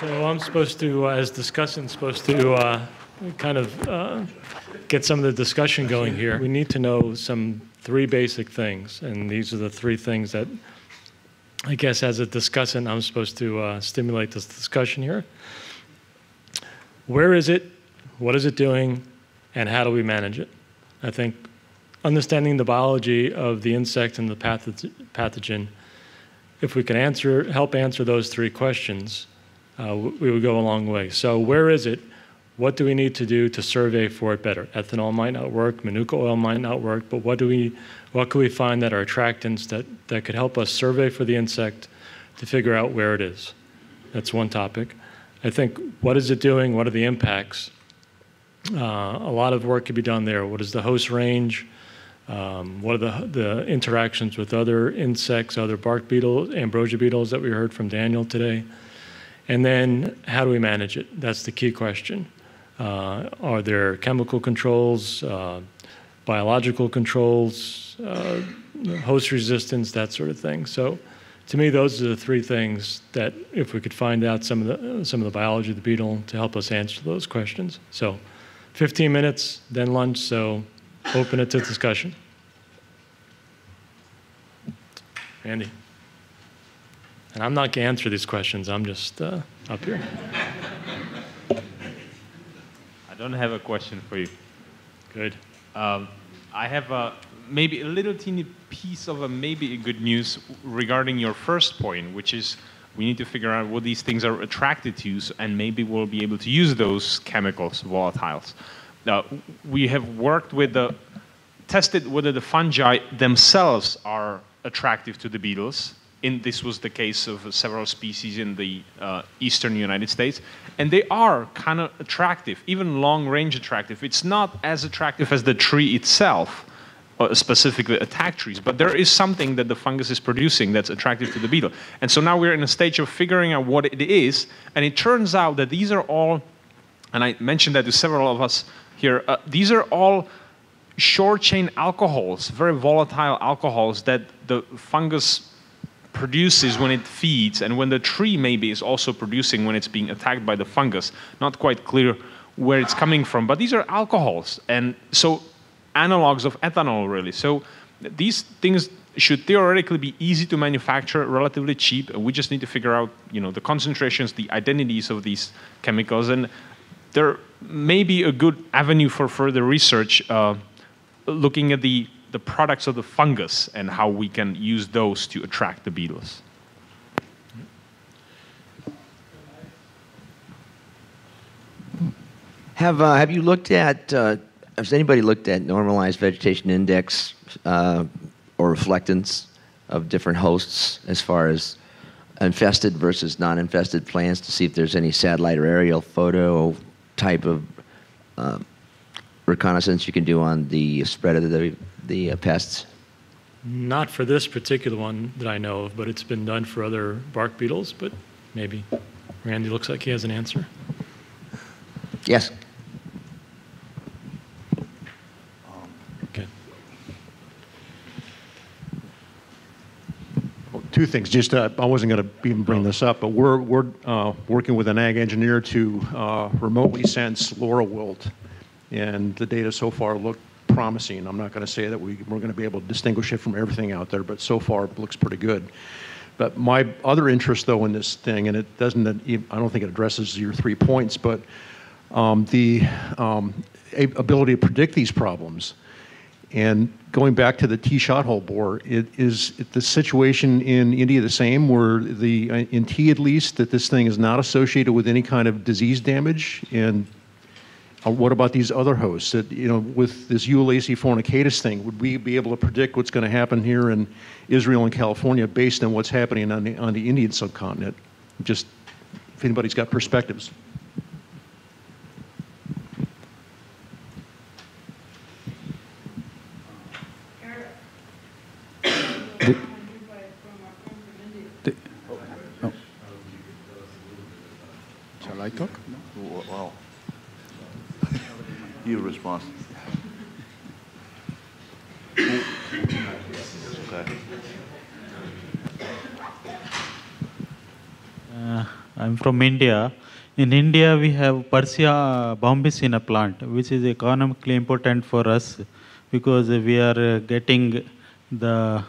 So I'm supposed to, as discussant, supposed to kind of get some of the discussion going here. We need to know some three basic things, and these are the three things that I guess as a discussant I'm supposed to stimulate this discussion here. Where is it? What is it doing? And how do we manage it? I think understanding the biology of the insect and the pathogen, if we can help answer those three questions, we would go a long way. So where is it? What do we need to do to survey for it better? Ethanol might not work, manuka oil might not work, but what can we find that are attractants that could help us survey for the insect to figure out where it is? That's one topic. I think, what is it doing? What are the impacts? A lot of work could be done there. What is the host range? What are the interactions with other insects, other bark beetles, ambrosia beetles that we heard from Daniel today? And then how do we manage it? That's the key question. Are there chemical controls, biological controls, host resistance, that sort of thing? So to me, those are the three things that if we could find out some of the biology of the beetle to help us answer those questions. So 15 minutes, then lunch, so open it to discussion. Andy. And I'm not going to answer these questions. I'm just up here. I don't have a question for you. Good. I have maybe a little teeny piece of maybe a good news regarding your first point, which is we need to figure out what these things are attracted to, and maybe we'll be able to use those chemicals, volatiles. We have worked with tested whether the fungi themselves are attractive to the beetles. This was the case of several species in the eastern United States. And they are kind of attractive, even long-range attractive. It's not as attractive as the tree itself, specifically attack trees, but there is something that the fungus is producing that's attractive to the beetle. And so now we're in a stage of figuring out what it is, and it turns out that these are all, and I mentioned that to several of us here, these are all short-chain alcohols, very volatile alcohols that the fungus produces when it feeds, and when the tree maybe is also producing when it's being attacked by the fungus. Not quite clear where it's coming from, but these are alcohols, and so analogs of ethanol, really. So these things should theoretically be easy to manufacture, relatively cheap, and we just need to figure out, the concentrations, the identities of these chemicals, and there may be a good avenue for further research looking at the products of the fungus and how we can use those to attract the beetles. Have you looked at, has anybody looked at normalized vegetation index or reflectance of different hosts as far as infested versus non-infested plants to see if there's any satellite or aerial photo type of reconnaissance you can do on the spread of the pests? Not for this particular one that I know of, but it's been done for other bark beetles, but maybe Randy looks like he has an answer. Yes. Okay. Well, two things. Just I wasn't going to even bring this up, but we're working with an ag engineer to remotely sense laurel wilt, and the data so far look promising. I'm not going to say that we're going to be able to distinguish it from everything out there, but so far it looks pretty good. But my other interest, though, in this thing, and it doesn't, I don't think it addresses your 3 points, but the ability to predict these problems. And going back to the T-shot hole borer, is the situation in India the same, where in tea at least, that this thing is not associated with any kind of disease damage? And what about these other hosts? That, with this Eulacea fornicatus thing, would we be able to predict what's going to happen here in Israel and California based on what's happening on the Indian subcontinent? Just if anybody's got perspectives. Shall I talk? Wow. You respond. Okay. I'm from India. In India, we have Persia bombicina plant, which is economically important for us because we are getting the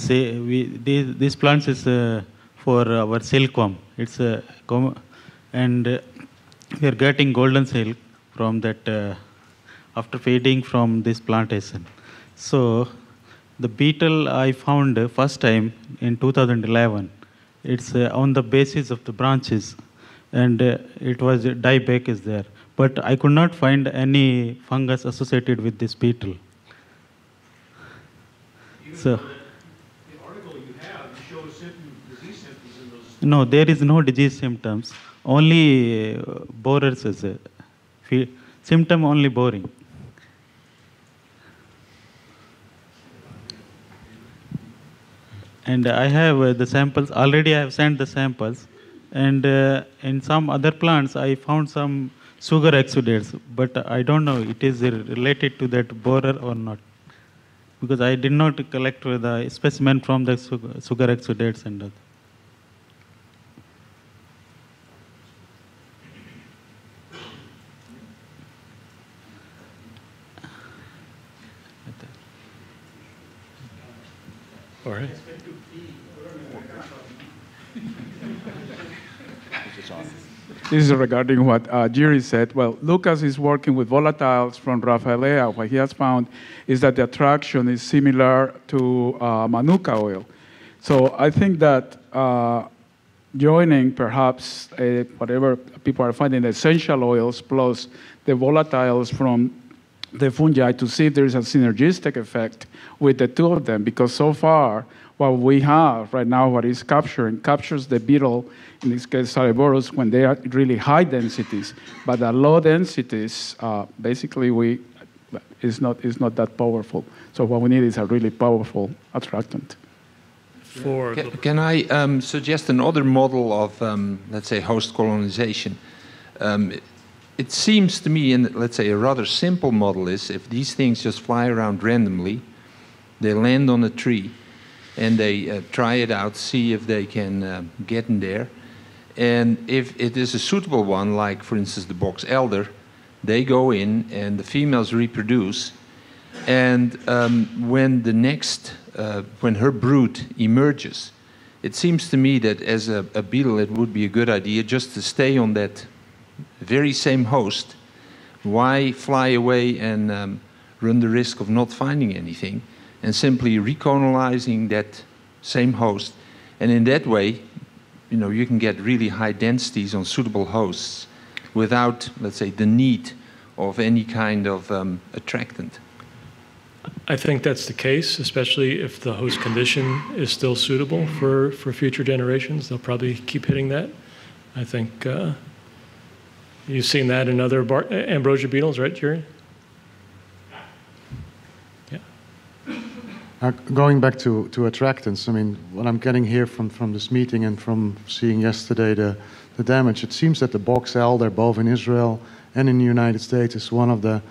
these plants is for our silkworm. It's and we are getting golden silk from that after feeding from this plantation. So the beetle I found first time in 2011. It's on the basis of the branches, and it was dieback is there. But I could not find any fungus associated with this beetle. So, the article you have shows disease symptoms in those. no, there is no disease symptoms. Only borers is symptom only boring. And I have the samples. Already I have sent the samples. And in some other plants, I found some sugar exudates. But I don't know it is related to that borer or not. Because I did not collect the specimen from the sugar exudates and other. All right. This is regarding what Jerry said. Well, Lucas is working with volatiles from Rafaelea. What he has found is that the attraction is similar to manuka oil. So I think that joining perhaps whatever people are finding, essential oils plus the volatiles from the fungi to see if there is a synergistic effect with the two of them, because so far what we have right now, what is captures the beetle, in this case Staphylococcus, when they are really high densities, but at low densities, basically is not that powerful. So what we need is a really powerful attractant. Can I suggest another model of, let's say, host colonization? It seems to me, and let's say a rather simple model is, if these things just fly around randomly, they land on a tree, and they try it out, see if they can get in there. And if it is a suitable one, like, for instance, the box elder, they go in, and the females reproduce. And when her brood emerges, it seems to me that as a beetle, it would be a good idea just to stay on that very same host. Why fly away and run the risk of not finding anything, and simply recolonizing that same host? And in that way, you can get really high densities on suitable hosts without, let's say, the need of any kind of attractant. I think that's the case, especially if the host condition is still suitable for future generations. They'll probably keep hitting that. I think you've seen that in other ambrosia beetles, right, Jerry? Yeah. Going back to attractants, I mean, what I'm getting here from this meeting and from seeing yesterday the damage, it seems that the box elder, both in Israel and in the United States, is one of the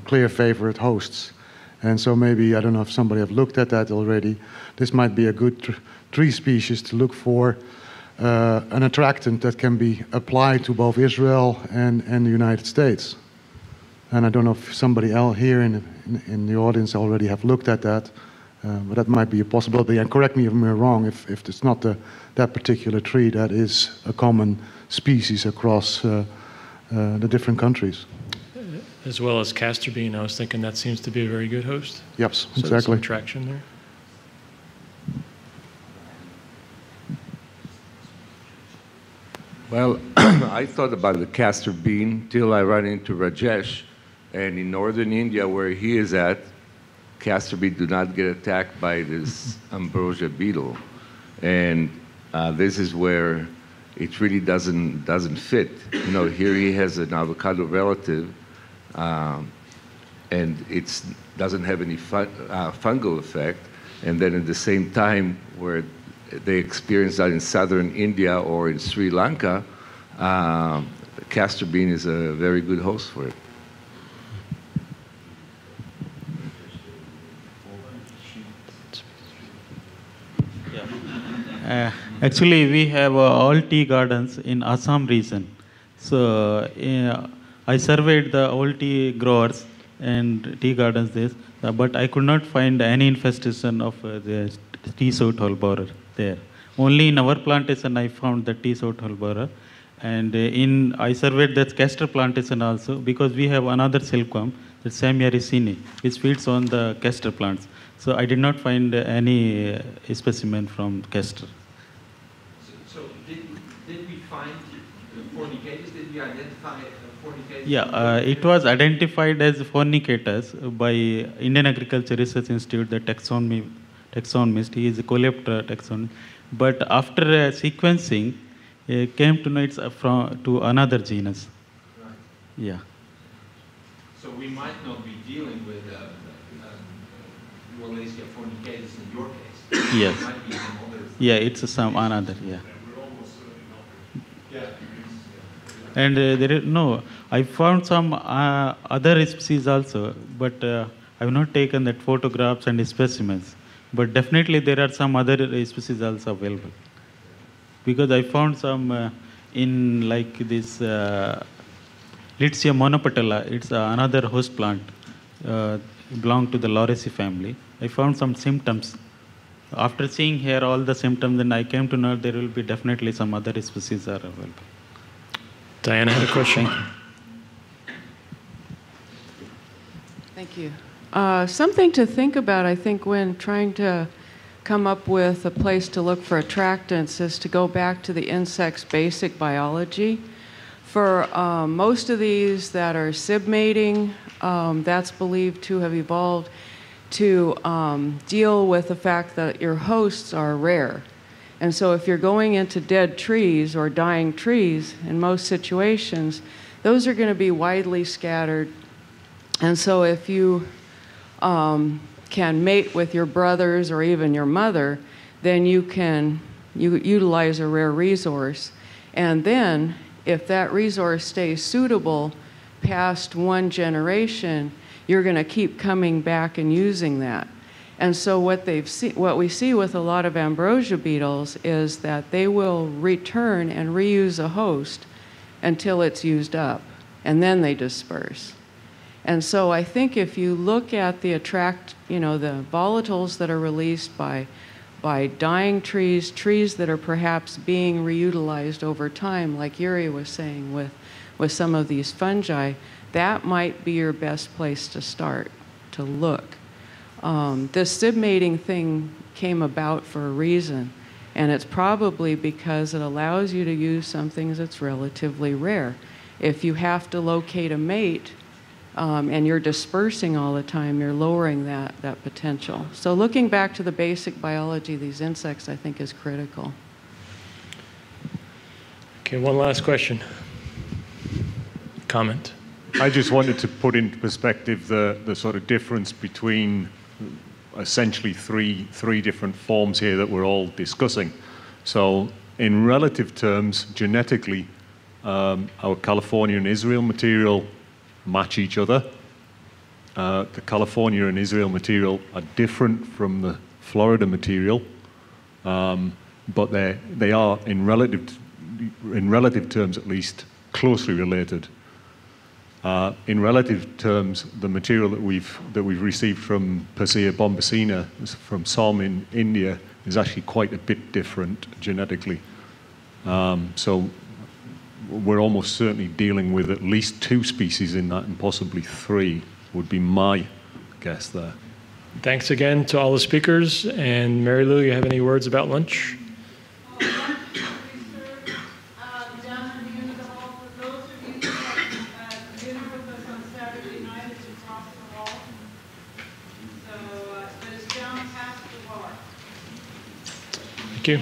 clear favorite hosts. And so maybe, I don't know if somebody have looked at that already, this might be a good tree species to look for an attractant that can be applied to both Israel and the United States. And I don't know if somebody else here in the audience already have looked at that, but that might be a possibility. And correct me if I'm wrong, if it's not that particular tree that is a common species across the different countries. As well as castor bean, I was thinking that seems to be a very good host. Yep, So exactly. there's some attraction there. Well, I thought about the castor bean till I ran into Rajesh, and in northern India, where he is at, castor bean do not get attacked by this ambrosia beetle, and this is where it really doesn't fit. Here he has an avocado relative, and it doesn't have any fungal effect, and then at the same time, where they experience that in southern India or in Sri Lanka, castor bean is a very good host for it. Actually, we have all tea gardens in Assam region. So I surveyed the all tea growers and tea gardens there, but I could not find any infestation of the tea soot-hole borer there. Only in our plantation I found the tea soot-hole borer. And I surveyed that castor plantation also, because we have another silkworm, the Samia ricini, which feeds on the castor plants. So I did not find any specimen from castor. So did we find fornicators? Did we identify fornicators? Yeah, it was identified as fornicators by Indian Agriculture Research Institute, the taxonomist. He is a coleoptera taxonomist. But after sequencing, came to know it's to another genus. Right. Yeah. So we might not be dealing with Wallacea fornicatus in your case. Yes. It might be some other. Yeah, it's some another. Yeah. Yeah. And there is no. I found some other species also, but I have not taken that photographs and specimens. But definitely there are some other species also available. Because I found some in like this Litzia monopetala. It's another host plant, belong to the Lauraceae family. I found some symptoms. After seeing here all the symptoms, then I came to know there will be definitely some other species are available. Diana had a question. Thank you. Something to think about, I think, when trying to come up with a place to look for attractants is to go back to the insect's basic biology. For most of these that are sib-mating, that's believed to have evolved to deal with the fact that your hosts are rare. And so if you're going into dead trees or dying trees, in most situations, those are going to be widely scattered. And so if you can mate with your brothers or even your mother, then you utilize a rare resource. And then if that resource stays suitable past one generation, you're going to keep coming back and using that. And so what we see with a lot of ambrosia beetles is that they will return and reuse a host until it's used up, and then they disperse. And so I think if you look at the the volatiles that are released by dying trees, trees that are perhaps being reutilized over time, like Yuri was saying with some of these fungi, that might be your best place to start, to look. This sib-mating thing came about for a reason, and it's probably because it allows you to use something that's relatively rare. If you have to locate a mate, and you're dispersing all the time, you're lowering that potential. So looking back to the basic biology of these insects, I think, is critical. Okay, one last question. Comment. I just wanted to put into perspective the sort of difference between essentially three different forms here that we're all discussing. So in relative terms, genetically, our California and Israel material match each other. The California and Israel material are different from the Florida material, but they are, in relative terms at least, closely related. In relative terms, the material that we've received from Persea bombacina from Som in India is actually quite a bit different genetically. So we're almost certainly dealing with at least 2 species in that, and possibly 3 would be my guess there. Thanks again to all the speakers. And Mary Lou, you have any words about lunch? Thank you.